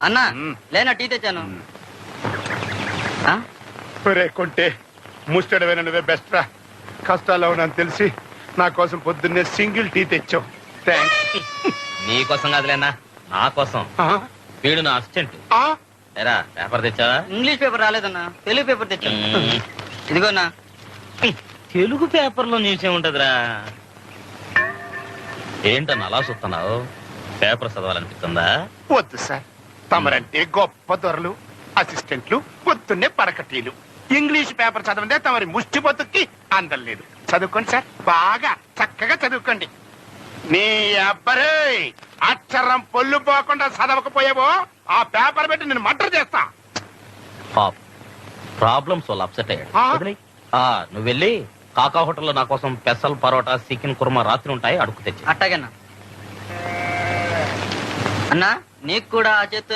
అన్నా లేనా టీ తెచ్చాను. కొంటే ముస్టడమైన నువ్వే బెస్ట్ రా. కష్టాల్లో ఉన్నాను తెలిసి నా కోసం పొద్దున్నే సింగిల్ టీ తెచ్చావు. థ్యాంక్స్. నీ కోసం కాదులేనా, నా కోసం. వీడు నా అసిస్టెంట్. ఏరా పేపర్ తెచ్చావా? ఇంగ్లీష్ పేపర్ రాలేదన్నా, తెలుగు పేపర్ తెచ్చాను. ఇదిగోనా. తెలుగు పేపర్లో న్యూస్ ఏముంటదిరా? ఏంటన్నా అలా చూస్తున్నావు? పేపర్ చదవాలనిపిస్తుందా? వద్దు సార్, తమరంటే గొప్ప దొరలు, అసిస్టెంట్లు, పొద్దున్నే పరకటీలు. ఇంగ్లీష్ పేపర్ చదవందే తమరి ముష్టి బతుక్కి అందలేదు. చదువుకోండి సార్, బాగా చక్కగా చదువుకోండి. నీ అబ్బరే అక్షరం పొల్లు పోకుండా చదవకపోయావో ఆ పేపర్ పెట్టి నేను మర్డర్ చేస్తా. ప్రాబ్లమ్స్ వాళ్ళు అప్సెట్ అయ్యాడు. ఆ? వదిలేయ్. నువ్వు వెళ్ళి కాకా హోటల్లో నా కోసం పెసల్ పరోటా చికెన్ కుర్మా రాత్రి ఉంటాయి, అడుగు తెచ్చి. అట్టాగన్నా. అన్నా నీకు కూడా ఆ చేత్తో